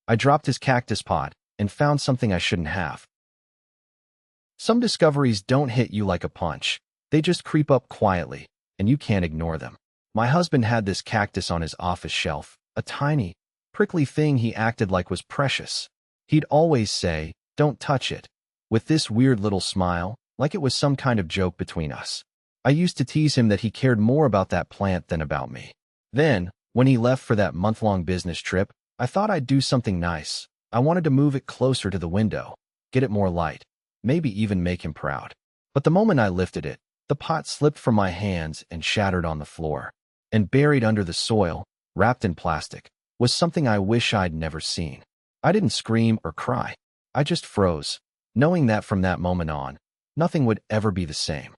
I dropped his cactus pot and found something I shouldn't have. Some discoveries don't hit you like a punch. They just creep up quietly, and you can't ignore them. My husband had this cactus on his office shelf, a tiny, prickly thing he acted like was precious. He'd always say, "Don't touch it," with this weird little smile, like it was some kind of joke between us. I used to tease him that he cared more about that plant than about me. Then, when he left for that month-long business trip, I thought I'd do something nice. I wanted to move it closer to the window, get it more light, maybe even make him proud. But the moment I lifted it, the pot slipped from my hands and shattered on the floor. And buried under the soil, wrapped in plastic, was something I wish I'd never seen. I didn't scream or cry. I just froze, knowing that from that moment on, nothing would ever be the same.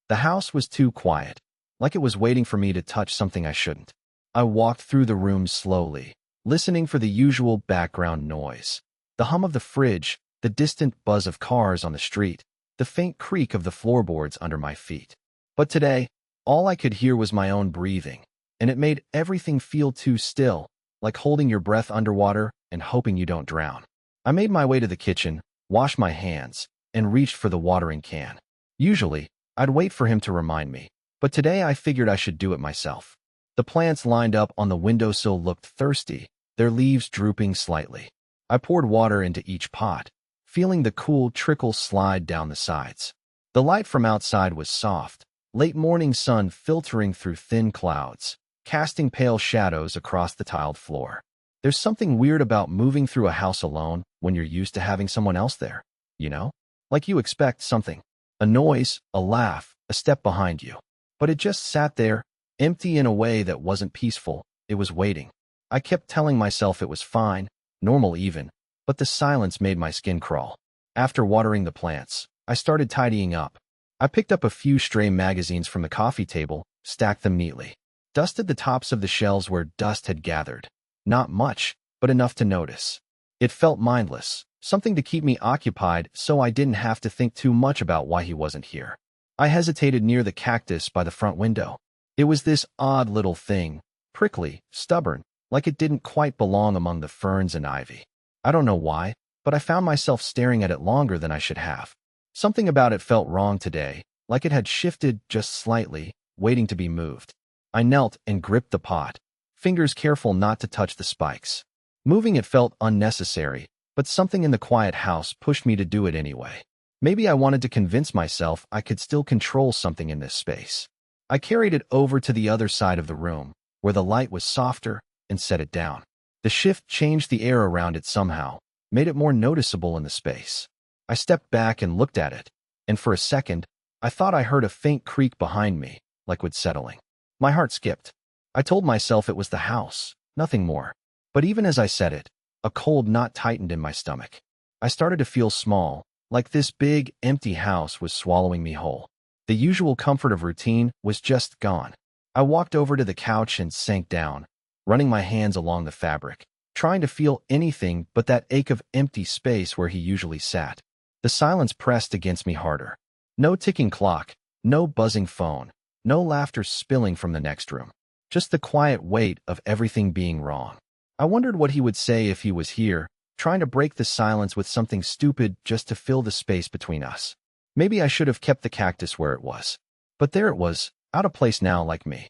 The house was too quiet, like it was waiting for me to touch something I shouldn't. I walked through the room slowly, listening for the usual background noise. The hum of the fridge, the distant buzz of cars on the street, the faint creak of the floorboards under my feet. But today, all I could hear was my own breathing, and it made everything feel too still, like holding your breath underwater and hoping you don't drown. I made my way to the kitchen, washed my hands, and reached for the watering can. Usually, I'd wait for him to remind me, but today I figured I should do it myself. The plants lined up on the windowsill looked thirsty, their leaves drooping slightly. I poured water into each pot, feeling the cool trickle slide down the sides. The light from outside was soft, late morning sun filtering through thin clouds, casting pale shadows across the tiled floor. There's something weird about moving through a house alone when you're used to having someone else there, you know? Like you expect something. A noise, a laugh, a step behind you. But it just sat there, empty in a way that wasn't peaceful. It was waiting. I kept telling myself it was fine, normal even, but the silence made my skin crawl. After watering the plants, I started tidying up. I picked up a few stray magazines from the coffee table, stacked them neatly. Dusted the tops of the shelves where dust had gathered. Not much, but enough to notice. It felt mindless, something to keep me occupied so I didn't have to think too much about why he wasn't here. I hesitated near the cactus by the front window. It was this odd little thing, prickly, stubborn, like it didn't quite belong among the ferns and ivy. I don't know why, but I found myself staring at it longer than I should have. Something about it felt wrong today, like it had shifted just slightly, waiting to be moved. I knelt and gripped the pot, fingers careful not to touch the spikes. Moving it felt unnecessary, but something in the quiet house pushed me to do it anyway. Maybe I wanted to convince myself I could still control something in this space. I carried it over to the other side of the room, where the light was softer, and set it down. The shift changed the air around it somehow, made it more noticeable in the space. I stepped back and looked at it, and for a second, I thought I heard a faint creak behind me, like wood settling. My heart skipped. I told myself it was the house, nothing more. But even as I said it, a cold knot tightened in my stomach. I started to feel small, like this big, empty house was swallowing me whole. The usual comfort of routine was just gone. I walked over to the couch and sank down, running my hands along the fabric, trying to feel anything but that ache of empty space where he usually sat. The silence pressed against me harder. No ticking clock, no buzzing phone, no laughter spilling from the next room. Just the quiet weight of everything being wrong. I wondered what he would say if he was here, trying to break the silence with something stupid just to fill the space between us. Maybe I should have kept the cactus where it was. But there it was, out of place now like me.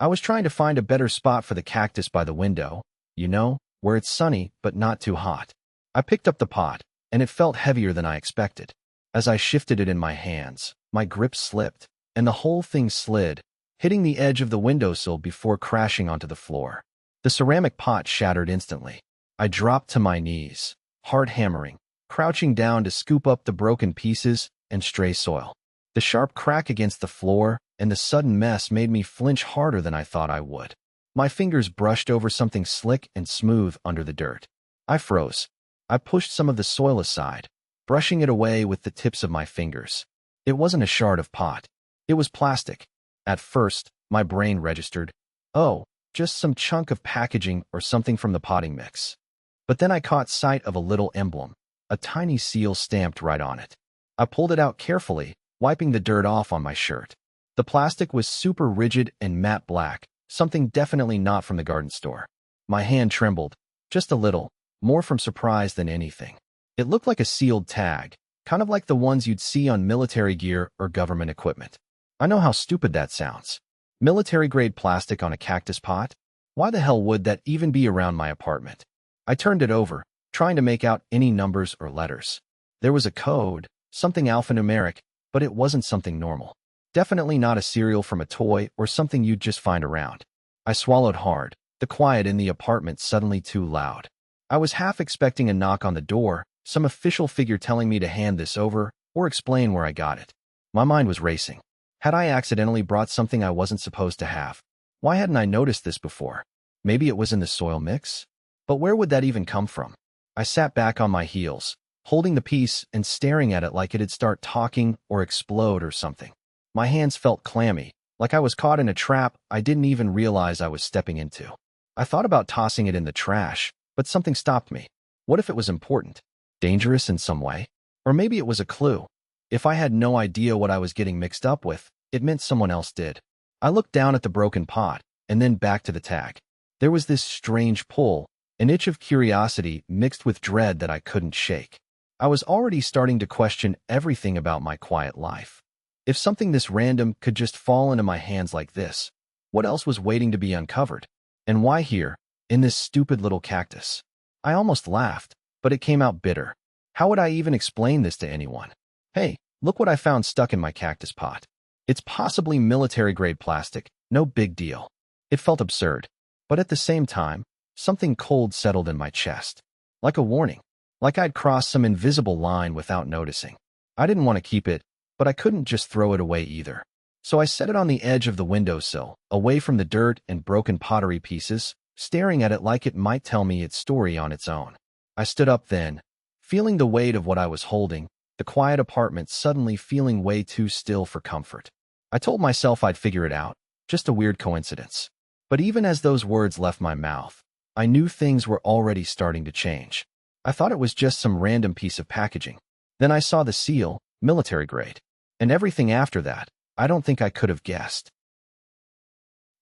I was trying to find a better spot for the cactus by the window, you know, where it's sunny but not too hot. I picked up the pot, and it felt heavier than I expected. As I shifted it in my hands, my grip slipped, and the whole thing slid, hitting the edge of the windowsill before crashing onto the floor. The ceramic pot shattered instantly. I dropped to my knees, heart hammering, crouching down to scoop up the broken pieces and stray soil. The sharp crack against the floor and the sudden mess made me flinch harder than I thought I would. My fingers brushed over something slick and smooth under the dirt. I froze. I pushed some of the soil aside, brushing it away with the tips of my fingers. It wasn't a shard of pot. It was plastic. At first, my brain registered, oh, just some chunk of packaging or something from the potting mix. But then I caught sight of a little emblem, a tiny seal stamped right on it. I pulled it out carefully, wiping the dirt off on my shirt. The plastic was super rigid and matte black, something definitely not from the garden store. My hand trembled, just a little, more from surprise than anything. It looked like a sealed tag, kind of like the ones you'd see on military gear or government equipment. I know how stupid that sounds. Military-grade plastic on a cactus pot? Why the hell would that even be around my apartment? I turned it over, trying to make out any numbers or letters. There was a code, something alphanumeric, but it wasn't something normal. Definitely not a serial from a toy or something you'd just find around. I swallowed hard, the quiet in the apartment suddenly too loud. I was half expecting a knock on the door, some official figure telling me to hand this over or explain where I got it. My mind was racing. Had I accidentally brought something I wasn't supposed to have? Why hadn't I noticed this before? Maybe it was in the soil mix? But where would that even come from? I sat back on my heels, holding the piece and staring at it like it'd start talking or explode or something. My hands felt clammy, like I was caught in a trap I didn't even realize I was stepping into. I thought about tossing it in the trash, but something stopped me. What if it was important? Dangerous in some way? Or maybe it was a clue. If I had no idea what I was getting mixed up with, it meant someone else did. I looked down at the broken pot, and then back to the tag. There was this strange pull, an itch of curiosity mixed with dread that I couldn't shake. I was already starting to question everything about my quiet life. If something this random could just fall into my hands like this, what else was waiting to be uncovered? And why here, in this stupid little cactus? I almost laughed, but it came out bitter. How would I even explain this to anyone? Hey, look what I found stuck in my cactus pot. It's possibly military-grade plastic, no big deal. It felt absurd, but at the same time, something cold settled in my chest. Like a warning, like I'd crossed some invisible line without noticing. I didn't want to keep it, but I couldn't just throw it away either. So I set it on the edge of the windowsill, away from the dirt and broken pottery pieces, staring at it like it might tell me its story on its own. I stood up then, feeling the weight of what I was holding, the quiet apartment suddenly feeling way too still for comfort. I told myself I'd figure it out, just a weird coincidence. But even as those words left my mouth, I knew things were already starting to change. I thought it was just some random piece of packaging. Then I saw the seal, military grade. And everything after that, I don't think I could have guessed.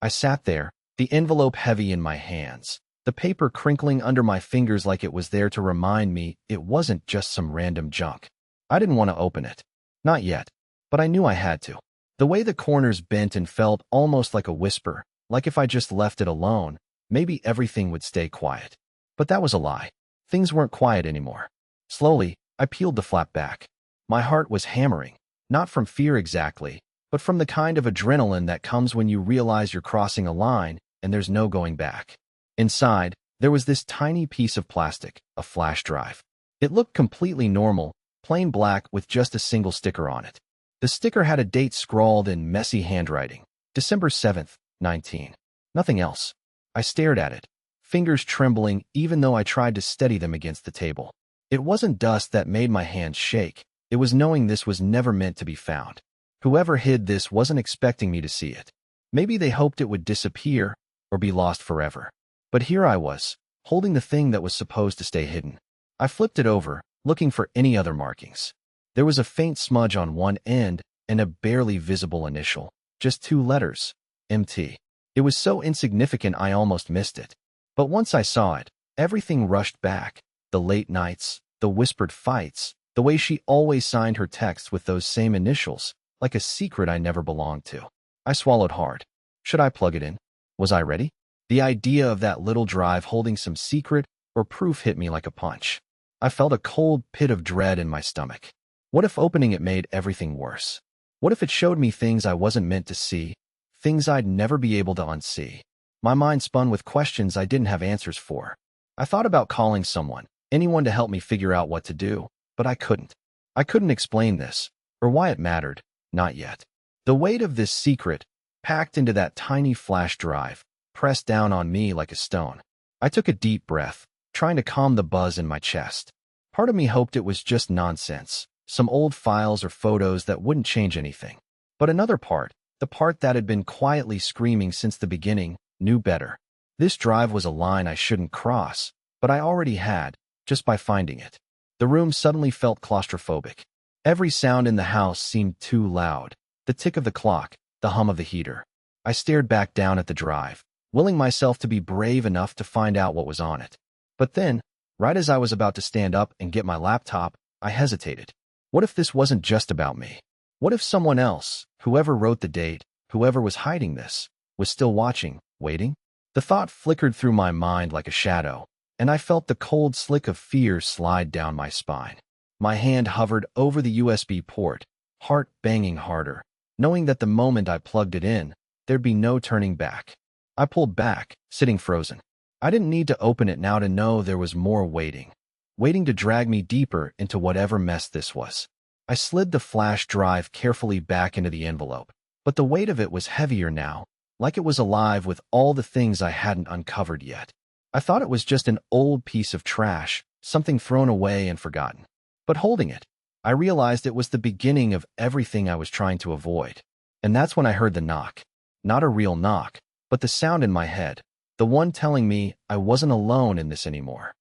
I sat there, the envelope heavy in my hands, the paper crinkling under my fingers like it was there to remind me it wasn't just some random junk. I didn't want to open it. Not yet. But I knew I had to. The way the corners bent and felt almost like a whisper, like if I just left it alone, maybe everything would stay quiet. But that was a lie. Things weren't quiet anymore. Slowly, I peeled the flap back. My heart was hammering, not from fear exactly, but from the kind of adrenaline that comes when you realize you're crossing a line and there's no going back. Inside, there was this tiny piece of plastic, a flash drive. It looked completely normal, plain black with just a single sticker on it. The sticker had a date scrawled in messy handwriting, December 7th, 19. Nothing else. I stared at it, fingers trembling even though I tried to steady them against the table. It wasn't dust that made my hands shake. It was knowing this was never meant to be found. Whoever hid this wasn't expecting me to see it. Maybe they hoped it would disappear or be lost forever. But here I was, holding the thing that was supposed to stay hidden. I flipped it over, looking for any other markings. There was a faint smudge on one end and a barely visible initial, just 2 letters, MT. It was so insignificant I almost missed it. But once I saw it, everything rushed back. The late nights, the whispered fights, the way she always signed her texts with those same initials, like a secret I never belonged to. I swallowed hard. Should I plug it in? Was I ready? The idea of that little drive holding some secret or proof hit me like a punch. I felt a cold pit of dread in my stomach. What if opening it made everything worse? What if it showed me things I wasn't meant to see, things I'd never be able to unsee? My mind spun with questions I didn't have answers for. I thought about calling someone, anyone to help me figure out what to do, but I couldn't. I couldn't explain this, or why it mattered, not yet. The weight of this secret, packed into that tiny flash drive, pressed down on me like a stone. I took a deep breath, trying to calm the buzz in my chest. Part of me hoped it was just nonsense, some old files or photos that wouldn't change anything. But another part, the part that had been quietly screaming since the beginning, knew better. This drive was a line I shouldn't cross, but I already had, just by finding it. The room suddenly felt claustrophobic. Every sound in the house seemed too loud. The tick of the clock, the hum of the heater. I stared back down at the drive, willing myself to be brave enough to find out what was on it. But then, right as I was about to stand up and get my laptop, I hesitated. What if this wasn't just about me? What if someone else, whoever wrote the date, whoever was hiding this, was still watching, waiting? The thought flickered through my mind like a shadow, and I felt the cold slick of fear slide down my spine. My hand hovered over the USB port, heart banging harder, knowing that the moment I plugged it in, there'd be no turning back. I pulled back, sitting frozen. I didn't need to open it now to know there was more waiting to drag me deeper into whatever mess this was. I slid the flash drive carefully back into the envelope, but the weight of it was heavier now, like it was alive with all the things I hadn't uncovered yet. I thought it was just an old piece of trash, something thrown away and forgotten. But holding it, I realized it was the beginning of everything I was trying to avoid. And that's when I heard the knock. Not a real knock, but the sound in my head, the one telling me I wasn't alone in this anymore.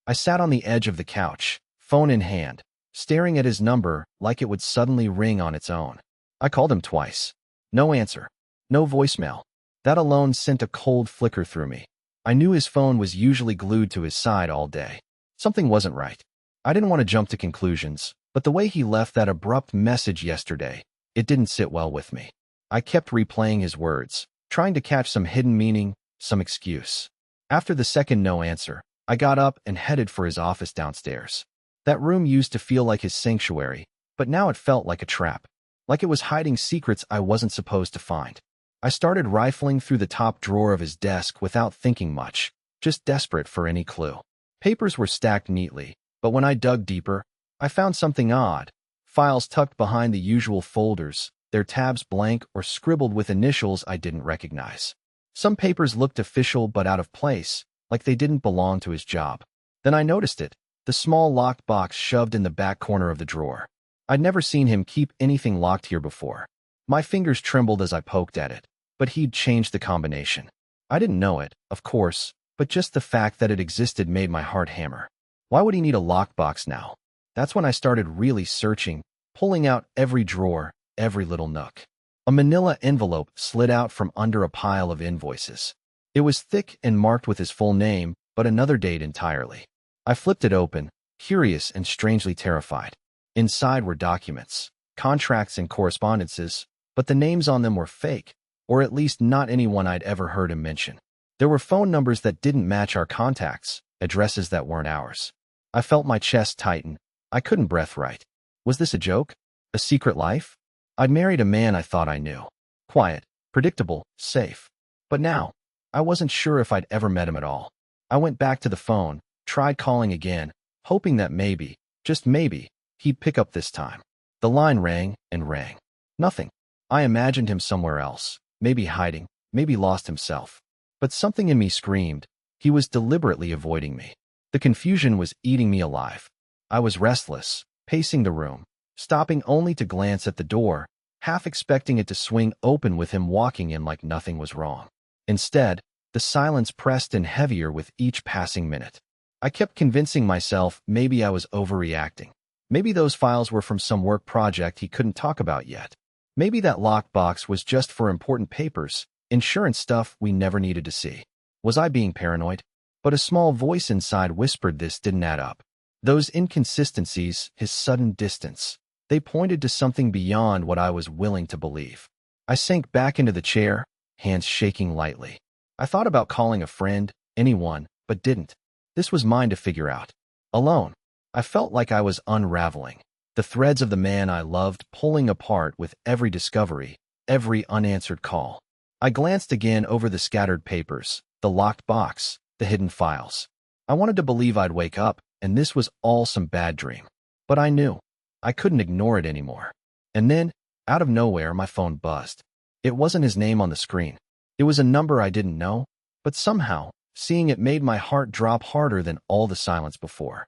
I sat on the edge of the couch, phone in hand, staring at his number like it would suddenly ring on its own. I called him twice. No answer. No voicemail. That alone sent a cold flicker through me. I knew his phone was usually glued to his side all day. Something wasn't right. I didn't want to jump to conclusions, but the way he left that abrupt message yesterday, it didn't sit well with me. I kept replaying his words, trying to catch some hidden meaning, some excuse. After the second no answer, I got up and headed for his office downstairs. That room used to feel like his sanctuary, but now it felt like a trap, like it was hiding secrets I wasn't supposed to find. I started rifling through the top drawer of his desk without thinking much, just desperate for any clue. Papers were stacked neatly, but when I dug deeper, I found something odd. Files tucked behind the usual folders, their tabs blank or scribbled with initials I didn't recognize. Some papers looked official but out of place, like they didn't belong to his job. Then I noticed it, the small locked box shoved in the back corner of the drawer. I'd never seen him keep anything locked here before. My fingers trembled as I poked at it, but he'd changed the combination. I didn't know it, of course, but just the fact that it existed made my heart hammer. Why would he need a lockbox now? That's when I started really searching, pulling out every drawer, every little nook. A manila envelope slid out from under a pile of invoices. It was thick and marked with his full name, but another date entirely. I flipped it open, curious and strangely terrified. Inside were documents, contracts and correspondences, but the names on them were fake, or at least not anyone I'd ever heard him mention. There were phone numbers that didn't match our contacts, addresses that weren't ours. I felt my chest tighten. I couldn't breathe right. Was this a joke? A secret life? I'd married a man I thought I knew. Quiet, predictable, safe. But now, I wasn't sure if I'd ever met him at all. I went back to the phone, tried calling again, hoping that maybe, just maybe, he'd pick up this time. The line rang and rang. Nothing. I imagined him somewhere else, maybe hiding, maybe lost himself. But something in me screamed. He was deliberately avoiding me. The confusion was eating me alive. I was restless, pacing the room, stopping only to glance at the door, half expecting it to swing open with him walking in like nothing was wrong. Instead, the silence pressed in heavier with each passing minute. I kept convincing myself maybe I was overreacting. Maybe those files were from some work project he couldn't talk about yet. Maybe that lockbox was just for important papers, insurance stuff we never needed to see. Was I being paranoid? But a small voice inside whispered this didn't add up. Those inconsistencies, his sudden distance, they pointed to something beyond what I was willing to believe. I sank back into the chair, hands shaking lightly. I thought about calling a friend, anyone, but didn't. This was mine to figure out. Alone. I felt like I was unraveling, the threads of the man I loved pulling apart with every discovery, every unanswered call. I glanced again over the scattered papers, the locked box, the hidden files. I wanted to believe I'd wake up, and this was all some bad dream. But I knew. I couldn't ignore it anymore. And then, out of nowhere, my phone buzzed. It wasn't his name on the screen. It was a number I didn't know, but somehow, seeing it made my heart drop harder than all the silence before.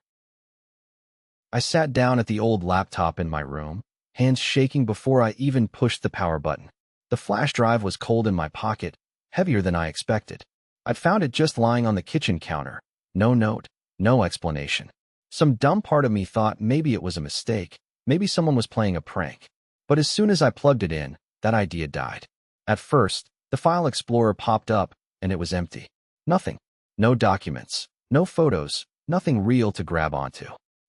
I sat down at the old laptop in my room, hands shaking before I even pushed the power button. The flash drive was cold in my pocket, heavier than I expected. I'd found it just lying on the kitchen counter. No note, no explanation. Some dumb part of me thought maybe it was a mistake, maybe someone was playing a prank. But as soon as I plugged it in, that idea died. At first, The File Explorer popped up, and it was empty. Nothing. No documents. No photos. Nothing real to grab onto.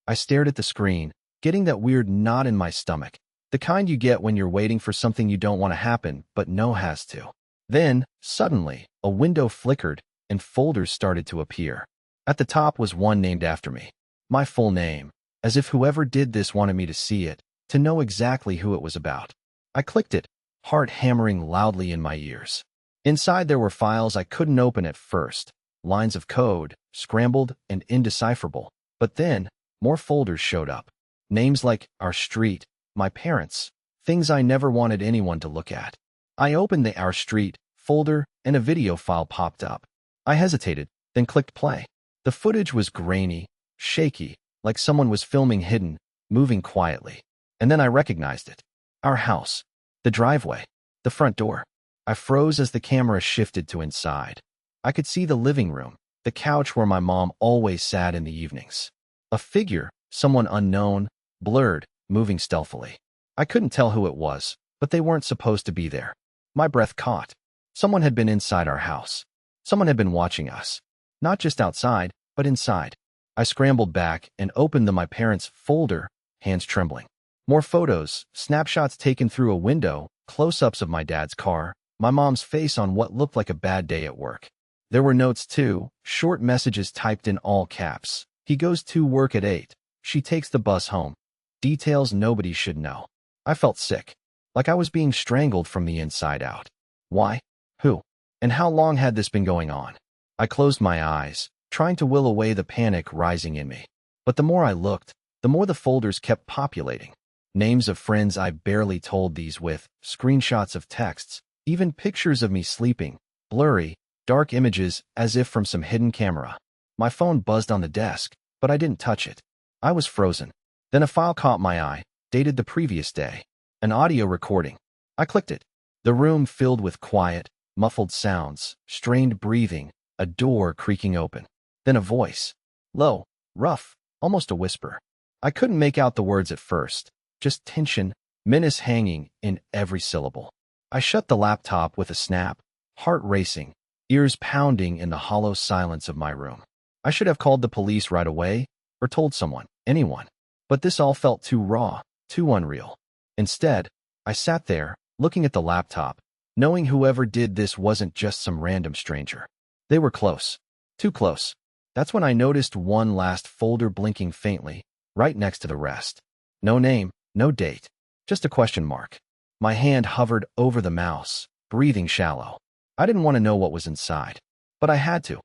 I stared at the screen, getting that weird knot in my stomach. The kind you get when you're waiting for something you don't want to happen, but know has to. Then, suddenly, a window flickered, and folders started to appear. At the top was one named after me. My full name, as if whoever did this wanted me to see it, to know exactly who it was about. I clicked it, heart hammering loudly in my ears. Inside there were files I couldn't open at first, lines of code, scrambled and indecipherable. But then, more folders showed up. Names like our street, my parents, things I never wanted anyone to look at. I opened the Our Street folder, and a video file popped up. I hesitated, then clicked play. The footage was grainy, shaky, like someone was filming hidden, moving quietly. And then I recognized it. Our house. The driveway. The front door. I froze as the camera shifted to inside. I could see the living room, the couch where my mom always sat in the evenings. A figure, someone unknown, blurred, moving stealthily. I couldn't tell who it was, but they weren't supposed to be there. My breath caught. Someone had been inside our house. Someone had been watching us. Not just outside, but inside. I scrambled back and opened the My Parents folder, hands trembling. More photos, snapshots taken through a window, close-ups of my dad's car, my mom's face on what looked like a bad day at work. There were notes too, short messages typed in all caps. He goes to work at 8. She takes the bus home. Details nobody should know. I felt sick, like I was being strangled from the inside out. Why? Who? And how long had this been going on? I closed my eyes, trying to will away the panic rising in me. But the more I looked, the more the folders kept populating. Names of friends I barely told these with, screenshots of texts, even pictures of me sleeping, blurry, dark images as if from some hidden camera. My phone buzzed on the desk, but I didn't touch it. I was frozen. Then a file caught my eye, dated the previous day. An audio recording. I clicked it. The room filled with quiet, muffled sounds, strained breathing, a door creaking open. Then a voice. Low, rough, almost a whisper. I couldn't make out the words at first. Just tension, menace hanging in every syllable. I shut the laptop with a snap, heart racing, ears pounding in the hollow silence of my room. I should have called the police right away, or told someone, anyone. But this all felt too raw, too unreal. Instead, I sat there, looking at the laptop, knowing whoever did this wasn't just some random stranger. They were close. Too close. That's when I noticed one last folder blinking faintly, right next to the rest. No name, no date, just a question mark. My hand hovered over the mouse, breathing shallow. I didn't want to know what was inside, but I had to.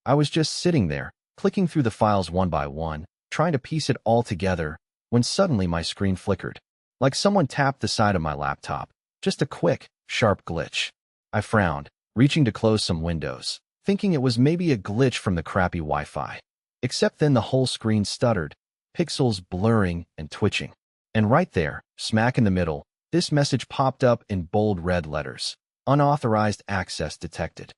I was just sitting there, clicking through the files one by one, trying to piece it all together, when suddenly my screen flickered. Like someone tapped the side of my laptop. Just a quick, sharp glitch. I frowned, reaching to close some windows, thinking it was maybe a glitch from the crappy Wi-Fi. Except then the whole screen stuttered, pixels blurring and twitching. And right there, smack in the middle, this message popped up in bold red letters. Unauthorized access detected.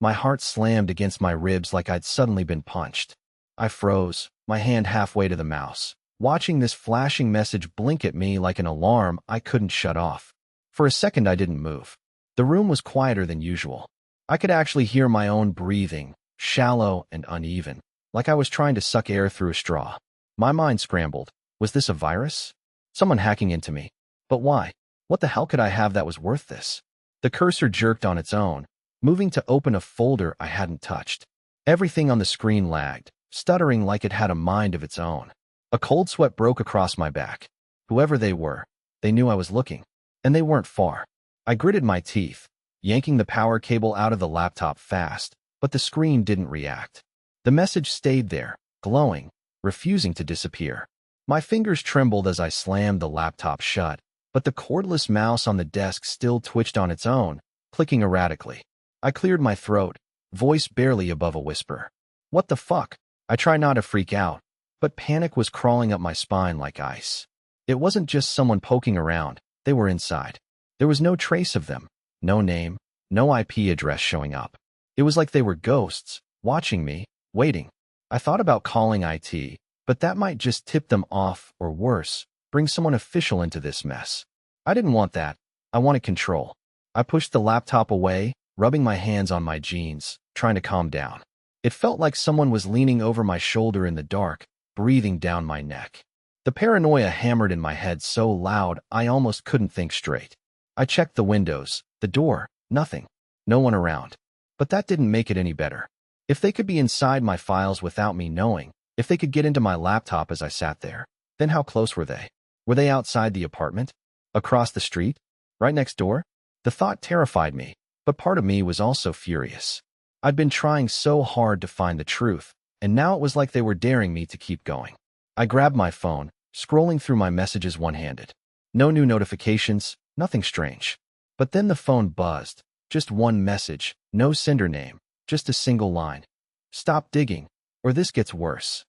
My heart slammed against my ribs like I'd suddenly been punched. I froze, my hand halfway to the mouse, watching this flashing message blink at me like an alarm I couldn't shut off. For a second I didn't move. The room was quieter than usual. I could actually hear my own breathing, shallow and uneven, like I was trying to suck air through a straw. My mind scrambled. Was this a virus? Someone hacking into me? But why? What the hell could I have that was worth this? The cursor jerked on its own, moving to open a folder I hadn't touched. Everything on the screen lagged, stuttering like it had a mind of its own. A cold sweat broke across my back. Whoever they were, they knew I was looking. And they weren't far. I gritted my teeth, yanking the power cable out of the laptop fast, but the screen didn't react. The message stayed there, glowing, refusing to disappear. My fingers trembled as I slammed the laptop shut, but the cordless mouse on the desk still twitched on its own, clicking erratically. I cleared my throat, voice barely above a whisper. What the fuck? I tried not to freak out, but panic was crawling up my spine like ice. It wasn't just someone poking around. They were inside. There was no trace of them, no name, no IP address showing up. It was like they were ghosts, watching me, waiting. I thought about calling IT, but that might just tip them off, or worse, bring someone official into this mess. I didn't want that. I wanted control. I pushed the laptop away, rubbing my hands on my jeans, trying to calm down. It felt like someone was leaning over my shoulder in the dark, breathing down my neck. The paranoia hammered in my head so loud I almost couldn't think straight. I checked the windows, the door, nothing. No one around. But that didn't make it any better. If they could be inside my files without me knowing, if they could get into my laptop as I sat there, then how close were they? Were they outside the apartment? Across the street? Right next door? The thought terrified me, but part of me was also furious. I'd been trying so hard to find the truth, and now it was like they were daring me to keep going. I grabbed my phone, scrolling through my messages one-handed. No new notifications, nothing strange. But then the phone buzzed. Just one message, no sender name, just a single line. Stop digging, or this gets worse.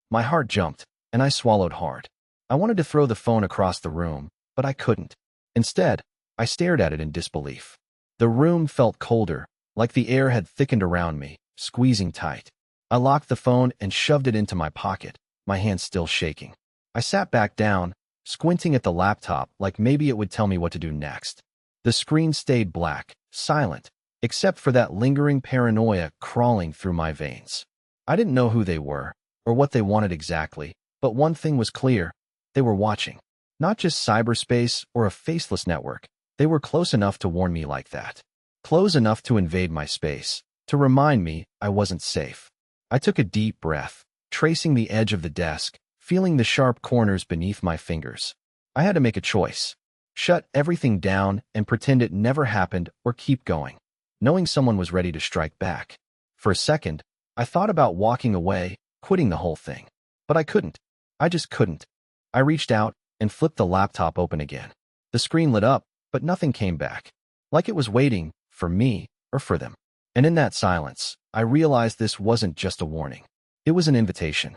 My heart jumped, and I swallowed hard. I wanted to throw the phone across the room, but I couldn't. Instead, I stared at it in disbelief. The room felt colder, like the air had thickened around me, squeezing tight. I locked the phone and shoved it into my pocket, my hands still shaking. I sat back down, squinting at the laptop like maybe it would tell me what to do next. The screen stayed black, silent, except for that lingering paranoia crawling through my veins. I didn't know who they were, or what they wanted exactly, but one thing was clear. They were watching. Not just cyberspace or a faceless network. They were close enough to warn me like that. Close enough to invade my space, to remind me I wasn't safe. I took a deep breath, tracing the edge of the desk, feeling the sharp corners beneath my fingers. I had to make a choice. Shut everything down and pretend it never happened or keep going, knowing someone was ready to strike back. For a second, I thought about walking away, quitting the whole thing. But I couldn't. I just couldn't. I reached out and flipped the laptop open again. The screen lit up, but nothing came back. Like it was waiting for me or for them. And in that silence, I realized this wasn't just a warning. It was an invitation.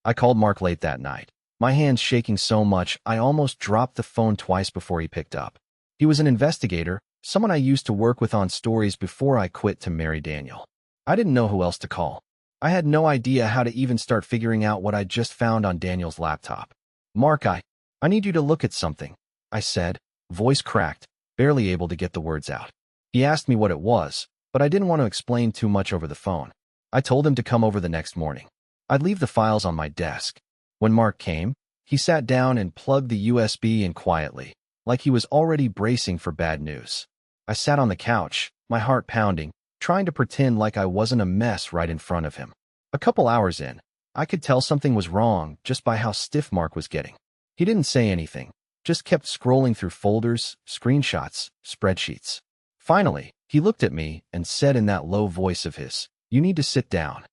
I called Mark late that night, my hands shaking so much I almost dropped the phone twice before he picked up. He was an investigator, someone I used to work with on stories before I quit to marry Daniel. I didn't know who else to call. I had no idea how to even start figuring out what I'd just found on Daniel's laptop. Mark, I need you to look at something, I said, voice cracked, barely able to get the words out. He asked me what it was, but I didn't want to explain too much over the phone. I told him to come over the next morning. I'd leave the files on my desk. When Mark came, he sat down and plugged the USB in quietly, like he was already bracing for bad news. I sat on the couch, my heart pounding, trying to pretend like I wasn't a mess right in front of him. A couple hours in, I could tell something was wrong just by how stiff Mark was getting. He didn't say anything, just kept scrolling through folders, screenshots, spreadsheets. Finally, he looked at me and said in that low voice of his, "You need to sit down."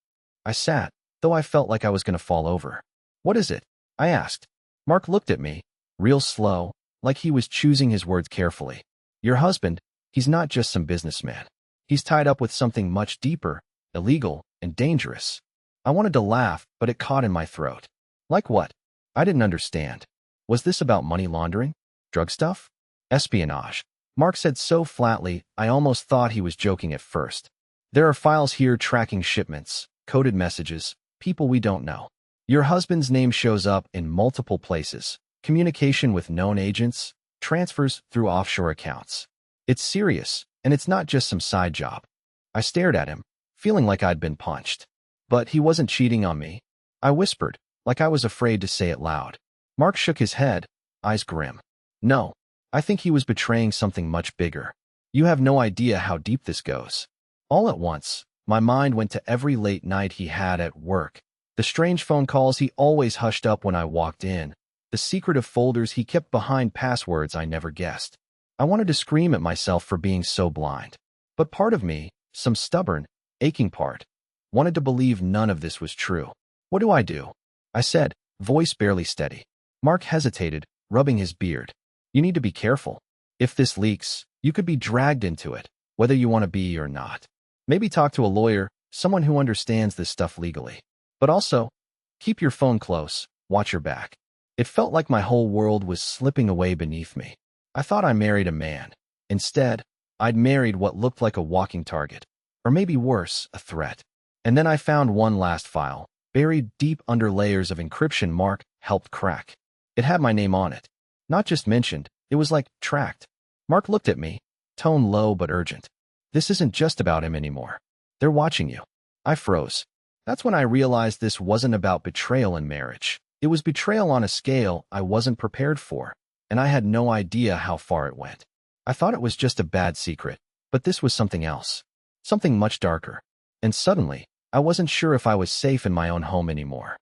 I sat, though I felt like I was going to fall over. "What is it?" I asked. Mark looked at me, real slow, like he was choosing his words carefully. "Your husband, he's not just some businessman. He's tied up with something much deeper, illegal, and dangerous." I wanted to laugh, but it caught in my throat. Like what? I didn't understand. Was this about money laundering? Drug stuff? Espionage? Mark said so flatly, I almost thought he was joking at first. "There are files here tracking shipments, coded messages, people we don't know. Your husband's name shows up in multiple places, communication with known agents, transfers through offshore accounts. It's serious, and it's not just some side job." I stared at him, feeling like I'd been punched. But he wasn't cheating on me. I whispered, like I was afraid to say it loud. Mark shook his head, eyes grim. "No, I think he was betraying something much bigger. You have no idea how deep this goes." All at once, my mind went to every late night he had at work, the strange phone calls he always hushed up when I walked in, the secretive folders he kept behind passwords I never guessed. I wanted to scream at myself for being so blind. But part of me, some stubborn, aching part, wanted to believe none of this was true. "What do I do?" I said, voice barely steady. Mark hesitated, rubbing his beard. "You need to be careful. If this leaks, you could be dragged into it, whether you want to be or not. Maybe talk to a lawyer, someone who understands this stuff legally. But also, keep your phone close, watch your back." It felt like my whole world was slipping away beneath me. I thought I married a man. Instead, I'd married what looked like a walking target. Or maybe worse, a threat. And then I found one last file, buried deep under layers of encryption Mark helped crack. It had my name on it. Not just mentioned, it was like tracked. Mark looked at me, tone low but urgent. This isn't just about him anymore. They're watching you. I froze. That's when I realized this wasn't about betrayal in marriage. It was betrayal on a scale I wasn't prepared for, and I had no idea how far it went. I thought it was just a bad secret, but this was something else. Something much darker. And suddenly, I wasn't sure if I was safe in my own home anymore.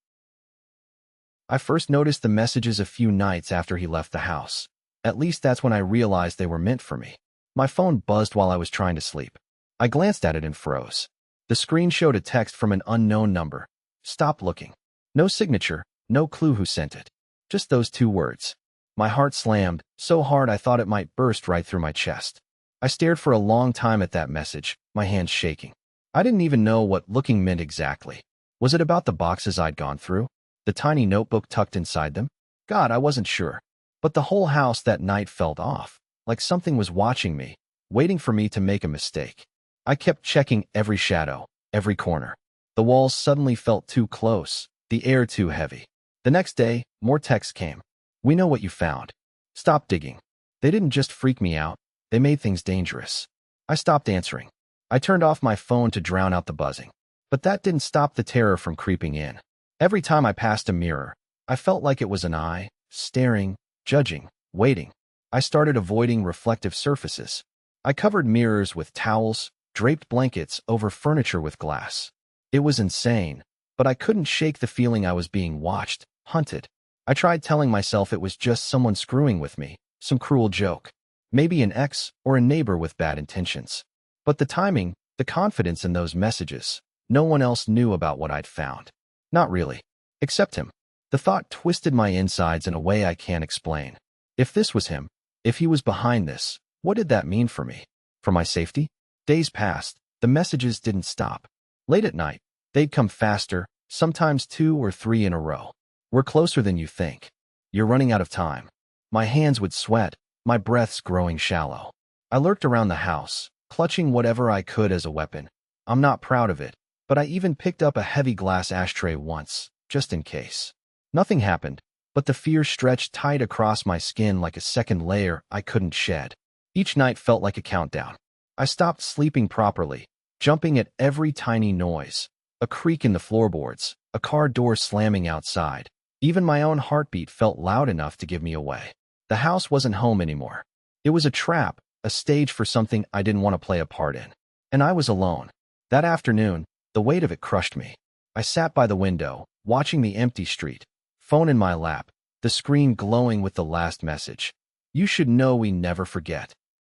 I first noticed the messages a few nights after he left the house. At least that's when I realized they were meant for me. My phone buzzed while I was trying to sleep. I glanced at it and froze. The screen showed a text from an unknown number. Stop looking. No signature, no clue who sent it. Just those 2 words. My heart slammed, so hard I thought it might burst right through my chest. I stared for a long time at that message, my hands shaking. I didn't even know what looking meant exactly. Was it about the boxes I'd gone through? The tiny notebook tucked inside them? God, I wasn't sure. But the whole house that night felt off, like something was watching me, waiting for me to make a mistake. I kept checking every shadow, every corner. The walls suddenly felt too close, the air too heavy. The next day, more texts came. We know what you found. Stop digging. They didn't just freak me out, they made things dangerous. I stopped answering. I turned off my phone to drown out the buzzing. But that didn't stop the terror from creeping in. Every time I passed a mirror, I felt like it was an eye, staring, judging, waiting. I started avoiding reflective surfaces. I covered mirrors with towels, draped blankets over furniture with glass. It was insane, but I couldn't shake the feeling I was being watched, hunted. I tried telling myself it was just someone screwing with me, some cruel joke. Maybe an ex or a neighbor with bad intentions. But the timing, the confidence in those messages, no one else knew about what I'd found. Not really. Except him. The thought twisted my insides in a way I can't explain. If this was him, if he was behind this, what did that mean for me? For my safety? Days passed. The messages didn't stop. Late at night, they'd come faster, sometimes 2 or 3 in a row. We're closer than you think. You're running out of time. My hands would sweat, my breaths growing shallow. I lurked around the house, clutching whatever I could as a weapon. I'm not proud of it, but I even picked up a heavy glass ashtray once, just in case. Nothing happened, but the fear stretched tight across my skin like a second layer I couldn't shed. Each night felt like a countdown. I stopped sleeping properly, jumping at every tiny noise. A creak in the floorboards, a car door slamming outside. Even my own heartbeat felt loud enough to give me away. The house wasn't home anymore. It was a trap, a stage for something I didn't want to play a part in. And I was alone. That afternoon, the weight of it crushed me. I sat by the window, watching the empty street, phone in my lap, the screen glowing with the last message. You should know we never forget.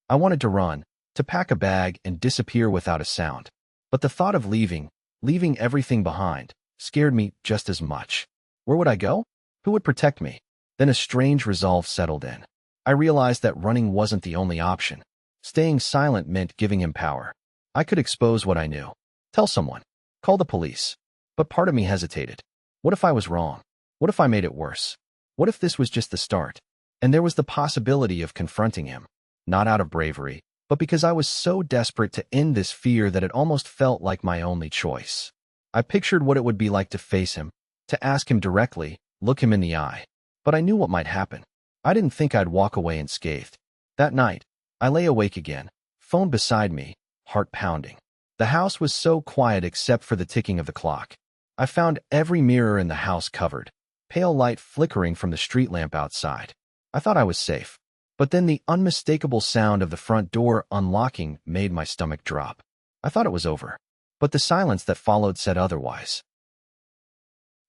I wanted to run, to pack a bag and disappear without a sound. But the thought of leaving everything behind, scared me just as much. Where would I go? Who would protect me? Then a strange resolve settled in. I realized that running wasn't the only option. Staying silent meant giving him power. I could expose what I knew. Tell someone. Call the police. But part of me hesitated. What if I was wrong? What if I made it worse? What if this was just the start? And there was the possibility of confronting him. Not out of bravery, but because I was so desperate to end this fear that it almost felt like my only choice. I pictured what it would be like to face him, to ask him directly, look him in the eye. But I knew what might happen. I didn't think I'd walk away unscathed. That night, I lay awake again, phone beside me, heart pounding. The house was so quiet except for the ticking of the clock. I found every mirror in the house covered, pale light flickering from the street lamp outside. I thought I was safe. But then the unmistakable sound of the front door unlocking made my stomach drop. I thought it was over. But the silence that followed said otherwise.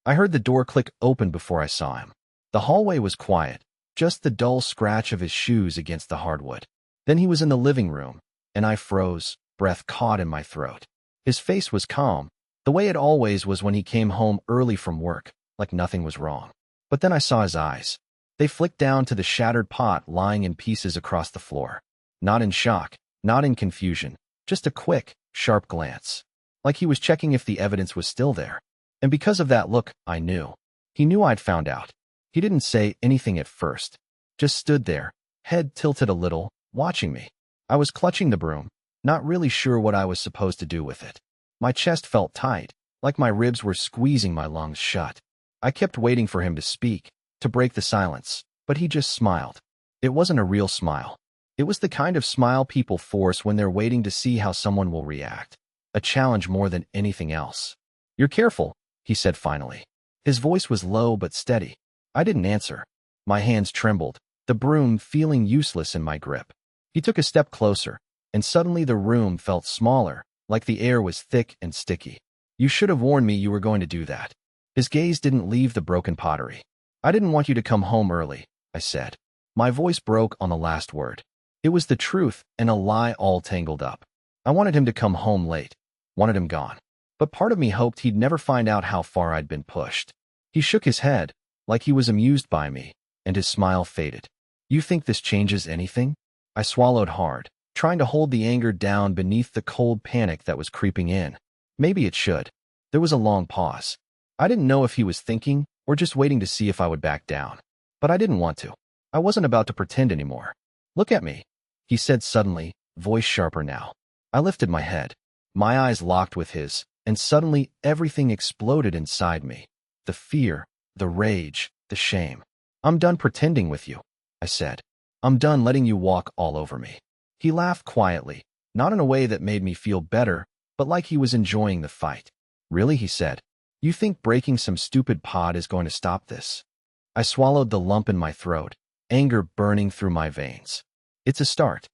I heard the door click open before I saw him. The hallway was quiet, just the dull scratch of his shoes against the hardwood. Then he was in the living room, and I froze, breath caught in my throat. His face was calm, the way it always was when he came home early from work, like nothing was wrong. But then I saw his eyes. They flicked down to the shattered pot lying in pieces across the floor. Not in shock, not in confusion, just a quick, sharp glance. Like he was checking if the evidence was still there. And because of that look, I knew. He knew I'd found out. He didn't say anything at first. Just stood there, head tilted a little, watching me. I was clutching the broom, not really sure what I was supposed to do with it. My chest felt tight, like my ribs were squeezing my lungs shut. I kept waiting for him to speak, to break the silence, but he just smiled. It wasn't a real smile. It was the kind of smile people force when they're waiting to see how someone will react. A challenge more than anything else. "You're careful," he said finally. His voice was low but steady. I didn't answer. My hands trembled, the broom feeling useless in my grip. He took a step closer, and suddenly the room felt smaller, like the air was thick and sticky. "You should have warned me you were going to do that." His gaze didn't leave the broken pottery. "I didn't want you to come home early," I said. My voice broke on the last word. It was the truth and a lie all tangled up. I wanted him to come home late, wanted him gone. But part of me hoped he'd never find out how far I'd been pushed. He shook his head, like he was amused by me, and his smile faded. "You think this changes anything?" I swallowed hard, trying to hold the anger down beneath the cold panic that was creeping in. Maybe it should. There was a long pause. I didn't know if he was thinking or just waiting to see if I would back down. But I didn't want to. I wasn't about to pretend anymore. "Look at me," he said suddenly, voice sharper now. I lifted my head. My eyes locked with his, and suddenly everything exploded inside me. The fear, the rage, the shame. "I'm done pretending with you," I said. "I'm done letting you walk all over me." He laughed quietly, not in a way that made me feel better, but like he was enjoying the fight. "Really?" he said. "You think breaking some stupid pod is going to stop this?" I swallowed the lump in my throat, anger burning through my veins. "It's a start."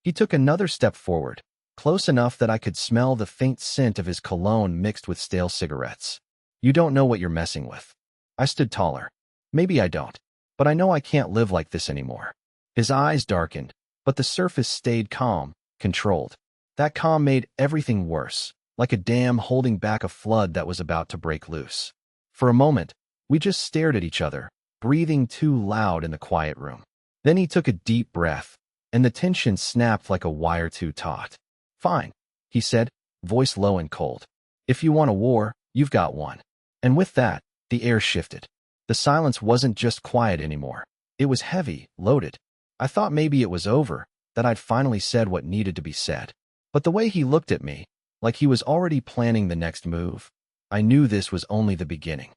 He took another step forward, close enough that I could smell the faint scent of his cologne mixed with stale cigarettes. "You don't know what you're messing with." I stood taller. "Maybe I don't, but I know I can't live like this anymore." His eyes darkened, but the surface stayed calm, controlled. That calm made everything worse, like a dam holding back a flood that was about to break loose. For a moment, we just stared at each other, breathing too loud in the quiet room. Then he took a deep breath, and the tension snapped like a wire too taut. "Fine," he said, voice low and cold. "If you want a war, you've got one." And with that, the air shifted. The silence wasn't just quiet anymore. It was heavy, loaded. I thought maybe it was over, that I'd finally said what needed to be said. But the way he looked at me, like he was already planning the next move, I knew this was only the beginning.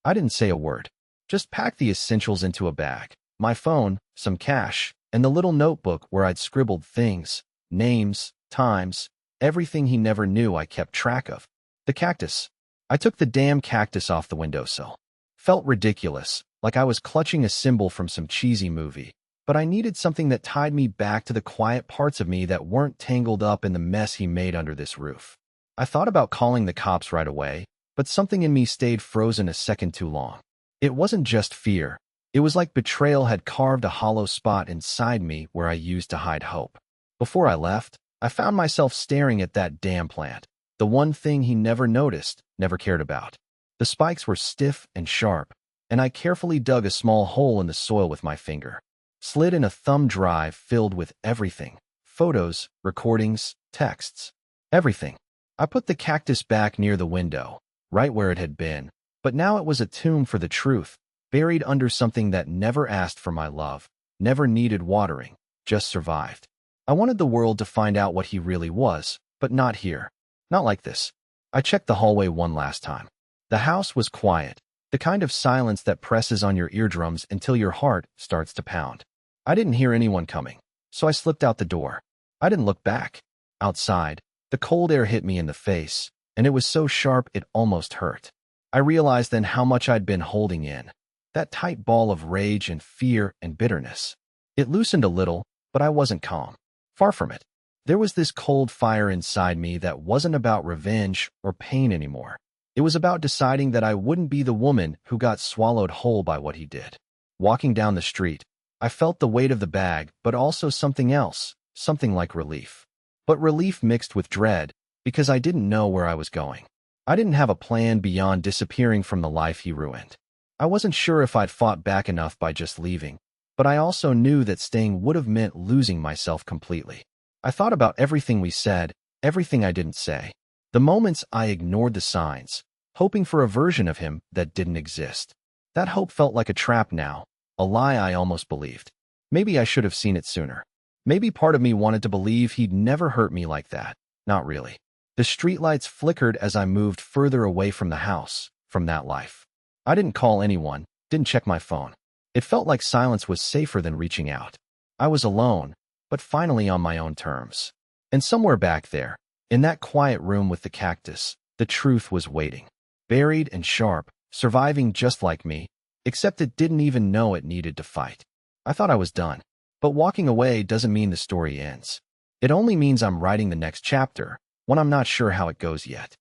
I didn't say a word, just packed the essentials into a bag. My phone, some cash, and the little notebook where I'd scribbled things, names, times, everything he never knew I kept track of. The cactus. I took the damn cactus off the windowsill. Felt ridiculous, like I was clutching a symbol from some cheesy movie. But I needed something that tied me back to the quiet parts of me that weren't tangled up in the mess he made under this roof. I thought about calling the cops right away, but something in me stayed frozen a second too long. It wasn't just fear. It was like betrayal had carved a hollow spot inside me where I used to hide hope. Before I left, I found myself staring at that damn plant, the one thing he never noticed, never cared about. The spikes were stiff and sharp, and I carefully dug a small hole in the soil with my finger. Slid in a thumb drive filled with everything. Photos, recordings, texts. Everything. I put the cactus back near the window, right where it had been, but now it was a tomb for the truth, buried under something that never asked for my love, never needed watering, just survived. I wanted the world to find out what he really was, but not here. Not like this. I checked the hallway one last time. The house was quiet, the kind of silence that presses on your eardrums until your heart starts to pound. I didn't hear anyone coming, so I slipped out the door. I didn't look back. Outside, the cold air hit me in the face, and it was so sharp it almost hurt. I realized then how much I'd been holding in. That tight ball of rage and fear and bitterness. It loosened a little, but I wasn't calm. Far from it. There was this cold fire inside me that wasn't about revenge or pain anymore. It was about deciding that I wouldn't be the woman who got swallowed whole by what he did. Walking down the street, I felt the weight of the bag, but also something else, something like relief. But relief mixed with dread, because I didn't know where I was going. I didn't have a plan beyond disappearing from the life he ruined. I wasn't sure if I'd fought back enough by just leaving, but I also knew that staying would have meant losing myself completely. I thought about everything we said, everything I didn't say. The moments I ignored the signs, hoping for a version of him that didn't exist. That hope felt like a trap now, a lie I almost believed. Maybe I should have seen it sooner. Maybe part of me wanted to believe he'd never hurt me like that. Not really. The streetlights flickered as I moved further away from the house, from that life. I didn't call anyone, didn't check my phone. It felt like silence was safer than reaching out. I was alone, but finally on my own terms. And somewhere back there, in that quiet room with the cactus, the truth was waiting. Buried and sharp, surviving just like me, except it didn't even know it needed to fight. I thought I was done. But walking away doesn't mean the story ends. It only means I'm writing the next chapter, when I'm not sure how it goes yet.